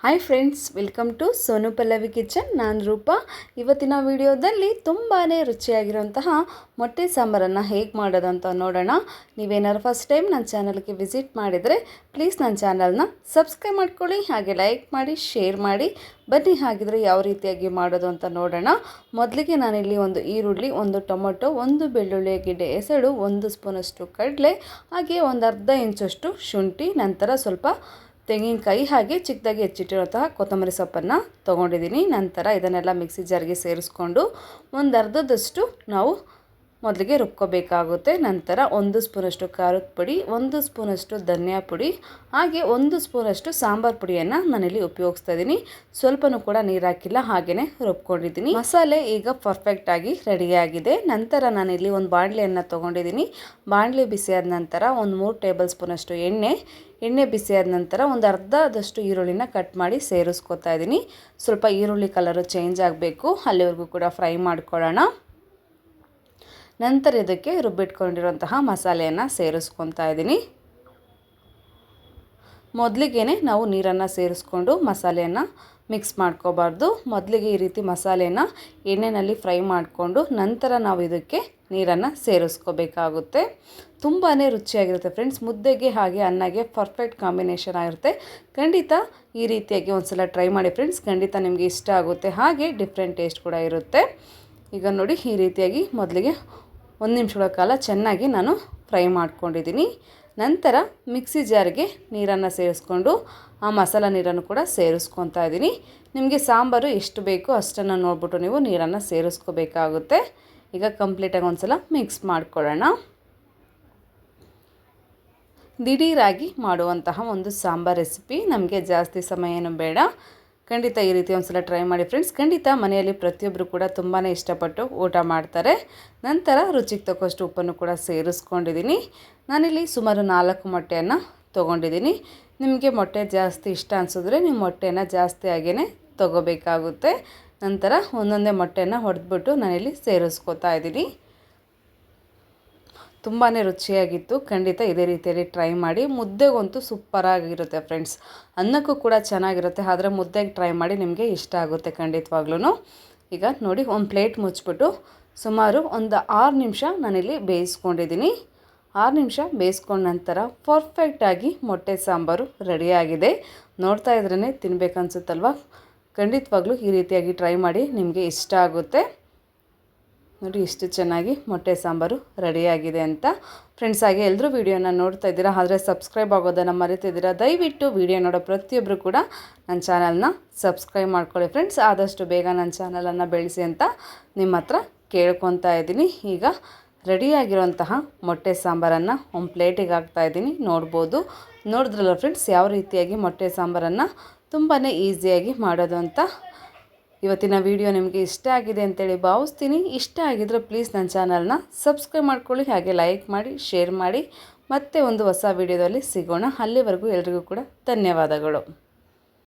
Hi friends, welcome to Sonu Pallavi kitchen. ನಾನು ರೂಪಾ. ಇವತ್ತಿನ ವಿಡಿಯೋದಲ್ಲಿ ತುಂಬಾ ರುಚಿಯಾಗಿರುವಂತಹ ಮೊಟ್ಟೆ ಸಾಂಬಾರನ್ನು ಹೇಗೆ ಮಾಡೋದು ಅಂತ ನೋಡೋಣ. ನೀವೇನಾದ್ರು ಫಸ್ಟ್ ಟೈಮ್ ನನ್ನ ಚಾನಲ್ಗೆ ವಿಸಿಟ್ ಮಾಡಿದರೆ ಪ್ಲೀಸ್ ನನ್ನ ಚಾನಲ್ನ ಸಬ್ಸ್ಕ್ರೈಬ್ ಮಾಡ್ಕೊಳ್ಳಿ, ಹಾಗೆ ಲೈಕ್ ಮಾಡಿ, ಶೇರ್ ಮಾಡಿ. ಬನ್ನಿ ಹಾಗಿದ್ರೆ ಯಾವ ರೀತಿಯಾಗಿ ಮಾಡೋದು ಅಂತ ನೋಡೋಣ. ಮೊದಲಿಗೆ ನಾನಿಲ್ಲಿ ಒಂದು ಈರುಳ್ಳಿ, ಒಂದು ಟೊಮೊಟೊ, ಒಂದು ಬೆಳ್ಳುಳ್ಳಿ ಗೆಡ್ಡೆ ಎಸಳು, 1 ಸ್ಪೂನಷ್ಟು ಕಡಲೆ, ಹಾಗೆ ಒಂದು ಅರ್ಧ ಇಂಚಷ್ಟು ಶುಂಠಿ, ನಂತರ ಸ್ವಲ್ಪ ತೆಂಗಿನಕಾಯಿ, ಹಾಗೆ ಚಿಕ್ಕದಾಗಿ ಹೆಚ್ಚಿಟ್ಟಿರುವಂತಹ ಕೊತ್ತಂಬರಿ ಸೊಪ್ಪನ್ನು ತೊಗೊಂಡಿದ್ದೀನಿ. ನಂತರ ಇದನ್ನೆಲ್ಲ ಮಿಕ್ಸಿ ಜಾರ್ಗೆ ಸೇರಿಸ್ಕೊಂಡು ಒಂದು ಅರ್ಧದಷ್ಟು ನಾವು ಮೊದಲಿಗೆ ರುಬ್ಕೋಬೇಕಾಗುತ್ತೆ. ನಂತರ 1 ಸ್ಪೂನಷ್ಟು ಖಾರದ ಪುಡಿ, 1 ಸ್ಪೂನಷ್ಟು ಧನಿಯಾ ಪುಡಿ, ಹಾಗೆ 1 ಸ್ಪೂನಷ್ಟು ಸಾಂಬಾರು ಪುಡಿಯನ್ನು ನಾನಿಲ್ಲಿ ಉಪಯೋಗಿಸ್ತಾ ಇದ್ದೀನಿ. ಸ್ವಲ್ಪನೂ ಕೂಡ ನೀರು ಹಾಕಿಲ್ಲ, ಹಾಗೆಯೇ ರುಬ್ಕೊಂಡಿದ್ದೀನಿ. ಮಸಾಲೆ ಈಗ ಪರ್ಫೆಕ್ಟಾಗಿ ರೆಡಿಯಾಗಿದೆ. ನಂತರ ನಾನಿಲ್ಲಿ ಒಂದು ಬಾಣಲೆಯನ್ನು ತೊಗೊಂಡಿದ್ದೀನಿ. ಬಾಣಲೆ ಬಿಸಿಯಾದ ನಂತರ ಒಂದು 3 ಟೇಬಲ್ ಸ್ಪೂನಷ್ಟು ಎಣ್ಣೆ ಬಿಸಿಯಾದ ನಂತರ ಒಂದು ಅರ್ಧದಷ್ಟು ಈರುಳ್ಳಿನ ಕಟ್ ಮಾಡಿ ಸೇರಿಸ್ಕೊತಾ ಇದ್ದೀನಿ. ಸ್ವಲ್ಪ ಈರುಳ್ಳಿ ಕಲರು ಚೇಂಜ್ ಆಗಬೇಕು, ಅಲ್ಲಿವರೆಗೂ ಕೂಡ ಫ್ರೈ ಮಾಡ್ಕೊಳ್ಳೋಣ. ನಂತರ ಇದಕ್ಕೆ ರುಬ್ಬಿಟ್ಕೊಂಡಿರುವಂತಹ ಮಸಾಲೆಯನ್ನು ಸೇರಿಸ್ಕೊತಾ ಇದ್ದೀನಿ. ಮೊದಲಿಗೆ ನಾವು ನೀರನ್ನು ಸೇರಿಸ್ಕೊಂಡು ಮಸಾಲೆಯನ್ನು ಮಿಕ್ಸ್ ಮಾಡ್ಕೋಬಾರ್ದು. ಮೊದಲಿಗೆ ಈ ರೀತಿ ಮಸಾಲೆನ ಎಣ್ಣೆಯಲ್ಲಿ ಫ್ರೈ ಮಾಡಿಕೊಂಡು ನಂತರ ನಾವು ಇದಕ್ಕೆ ನೀರನ್ನು ಸೇರಿಸ್ಕೋಬೇಕಾಗುತ್ತೆ. ತುಂಬಾ ರುಚಿಯಾಗಿರುತ್ತೆ ಫ್ರೆಂಡ್ಸ್. ಮುದ್ದೆಗೆ ಹಾಗೆ ಅನ್ನಗೆ ಪರ್ಫೆಕ್ಟ್ ಕಾಂಬಿನೇಷನ್ ಆಗಿರುತ್ತೆ. ಖಂಡಿತ ಈ ರೀತಿಯಾಗಿ ಒಂದು ಸಲ ಟ್ರೈ ಮಾಡಿ ಫ್ರೆಂಡ್ಸ್, ಖಂಡಿತ ನಿಮಗೆ ಇಷ್ಟ ಆಗುತ್ತೆ. ಹಾಗೆ ಡಿಫ್ರೆಂಟ್ ಟೇಸ್ಟ್ ಕೂಡ ಇರುತ್ತೆ. ಈಗ ನೋಡಿ, ಈ ರೀತಿಯಾಗಿ ಮೊದಲಿಗೆ 1 ನಿಮಿಷಗಳ ಕಾಲ ಚೆನ್ನಾಗಿ ನಾನು ಫ್ರೈ ಮಾಡ್ಕೊಂಡಿದ್ದೀನಿ. ನಂತರ ಮಿಕ್ಸಿ ಜಾರ್ಗೆ ನೀರನ್ನು ಸೇರಿಸ್ಕೊಂಡು ಆ ಮಸಾಲ ನೀರನ್ನು ಕೂಡ ಸೇರಿಸ್ಕೊತಾ ಇದ್ದೀನಿ. ನಿಮಗೆ ಸಾಂಬಾರು ಎಷ್ಟು ಬೇಕೋ ಅಷ್ಟನ್ನು ನೋಡಿಬಿಟ್ಟು ನೀವು ನೀರನ್ನು ಸೇರಿಸ್ಕೋಬೇಕಾಗುತ್ತೆ. ಈಗ ಕಂಪ್ಲೀಟಾಗಿ ಒಂದು ಸಲ ಮಿಕ್ಸ್ ಮಾಡ್ಕೊಳ್ಳೋಣ. ದಿಢೀರಾಗಿ ಮಾಡುವಂತಹ ಒಂದು ಸಾಂಬಾರು ರೆಸಿಪಿ, ನಮಗೆ ಜಾಸ್ತಿ ಸಮಯ ಏನು ಬೇಡ. ಖಂಡಿತ ಈ ರೀತಿ ಒಂದು ಸಲ ಟ್ರೈ ಮಾಡಿ ಫ್ರೆಂಡ್ಸ್. ಖಂಡಿತ ಮನೆಯಲ್ಲಿ ಪ್ರತಿಯೊಬ್ಬರು ಕೂಡ ತುಂಬಾ ಇಷ್ಟಪಟ್ಟು ಊಟ ಮಾಡ್ತಾರೆ. ನಂತರ ರುಚಿಗೆ ತಕ್ಕಷ್ಟು ಉಪ್ಪನ್ನು ಕೂಡ ಸೇರಿಸ್ಕೊಂಡಿದ್ದೀನಿ. ನಾನಿಲ್ಲಿ ಸುಮಾರು 4 ಮೊಟ್ಟೆಯನ್ನು ತೊಗೊಂಡಿದ್ದೀನಿ. ನಿಮಗೆ ಮೊಟ್ಟೆ ಜಾಸ್ತಿ ಇಷ್ಟ ಅನಿಸಿದ್ರೆ ನೀವು ಮೊಟ್ಟೆಯನ್ನು ಜಾಸ್ತಿ ಆಗೇ ತೊಗೋಬೇಕಾಗುತ್ತೆ. ನಂತರ ಒಂದೊಂದೇ ಮೊಟ್ಟೆಯನ್ನು ಹೊಡೆದ್ಬಿಟ್ಟು ನಾನಿಲ್ಲಿ ಸೇರಿಸ್ಕೊತಾ ಇದ್ದೀನಿ. ತುಂಬಾ ರುಚಿಯಾಗಿತ್ತು. ಖಂಡಿತ ಇದೇ ರೀತಿಯಲ್ಲಿ ಟ್ರೈ ಮಾಡಿ. ಮುದ್ದೆಗಂತೂ ಸೂಪರಾಗಿರುತ್ತೆ ಫ್ರೆಂಡ್ಸ್. ಅನ್ನಕ್ಕೂ ಕೂಡ ಚೆನ್ನಾಗಿರುತ್ತೆ, ಆದರೆ ಮುದ್ದೆಗೆ ಟ್ರೈ ಮಾಡಿ, ನಿಮಗೆ ಇಷ್ಟ ಆಗುತ್ತೆ ಖಂಡಿತವಾಗ್ಲೂ. ಈಗ ನೋಡಿ, ಒಂದು ಪ್ಲೇಟ್ ಮುಚ್ಚಿಬಿಟ್ಟು ಸುಮಾರು ಒಂದು 6 ನಿಮಿಷ ನಾನಿಲ್ಲಿ ಬೇಯಿಸ್ಕೊಂಡಿದ್ದೀನಿ. 6 ನಿಮಿಷ ಬೇಯಿಸ್ಕೊಂಡ ನಂತರ ಪರ್ಫೆಕ್ಟಾಗಿ ಮೊಟ್ಟೆ ಸಾಂಬಾರು ರೆಡಿಯಾಗಿದೆ. ನೋಡ್ತಾ ಇದ್ರೇ ತಿನ್ಬೇಕನ್ಸುತ್ತಲ್ವ. ಖಂಡಿತವಾಗ್ಲೂ ಈ ರೀತಿಯಾಗಿ ಟ್ರೈ ಮಾಡಿ, ನಿಮಗೆ ಇಷ್ಟ ಆಗುತ್ತೆ. ನೋಡಿ ಎಷ್ಟು ಚೆನ್ನಾಗಿ ಮೊಟ್ಟೆ ಸಾಂಬಾರು ರೆಡಿಯಾಗಿದೆ ಅಂತ ಫ್ರೆಂಡ್ಸ್. ಹಾಗೆ ಎಲ್ಲರೂ ವೀಡಿಯೋನ ನೋಡ್ತಾ ಇದ್ದೀರಾ, ಆದರೆ ಸಬ್ಸ್ಕ್ರೈಬ್ ಆಗೋದನ್ನು ಮರಿತಿದ್ದೀರಾ. ದಯವಿಟ್ಟು ವೀಡಿಯೋ ನೋಡೋ ಪ್ರತಿಯೊಬ್ಬರು ಕೂಡ ನನ್ನ ಚಾನಲ್ನ ಸಬ್ಸ್ಕ್ರೈಬ್ ಮಾಡ್ಕೊಳ್ಳಿ ಫ್ರೆಂಡ್ಸ್. ಆದಷ್ಟು ಬೇಗ ನನ್ನ ಚಾನಲನ್ನು ಬೆಳೆಸಿ ಅಂತ ನಿಮ್ಮ ಹತ್ರ ಕೇಳ್ಕೊತಾ ಇದ್ದೀನಿ. ಈಗ ರೆಡಿಯಾಗಿರುವಂತಹ ಮೊಟ್ಟೆ ಸಾಂಬಾರನ್ನು ಒಂದು ಪ್ಲೇಟಿಗೆ ಹಾಕ್ತಾಯಿದ್ದೀನಿ. ನೋಡಿದ್ರಲ್ಲ ಫ್ರೆಂಡ್ಸ್, ಯಾವ ರೀತಿಯಾಗಿ ಮೊಟ್ಟೆ ಸಾಂಬಾರನ್ನು ತುಂಬಾ ಈಸಿಯಾಗಿ ಮಾಡೋದು ಅಂತ. ಇವತ್ತಿನ ವಿಡಿಯೋ ನಿಮಗೆ ಇಷ್ಟ ಆಗಿದೆ ಅಂತೇಳಿ ಭಾವಿಸ್ತೀನಿ. ಇಷ್ಟ ಆಗಿದ್ರೆ ಪ್ಲೀಸ್ ನನ್ನ ಚಾನಲ್ನ ಸಬ್ಸ್ಕ್ರೈಬ್ ಮಾಡ್ಕೊಳ್ಳಿ, ಹಾಗೆ ಲೈಕ್ ಮಾಡಿ, ಶೇರ್ ಮಾಡಿ. ಮತ್ತೆ ಒಂದು ಹೊಸ ವಿಡಿಯೋದಲ್ಲಿ ಸಿಗೋಣ. ಅಲ್ಲಿವರೆಗೂ ಎಲ್ರಿಗೂ ಕೂಡ ಧನ್ಯವಾದಗಳು.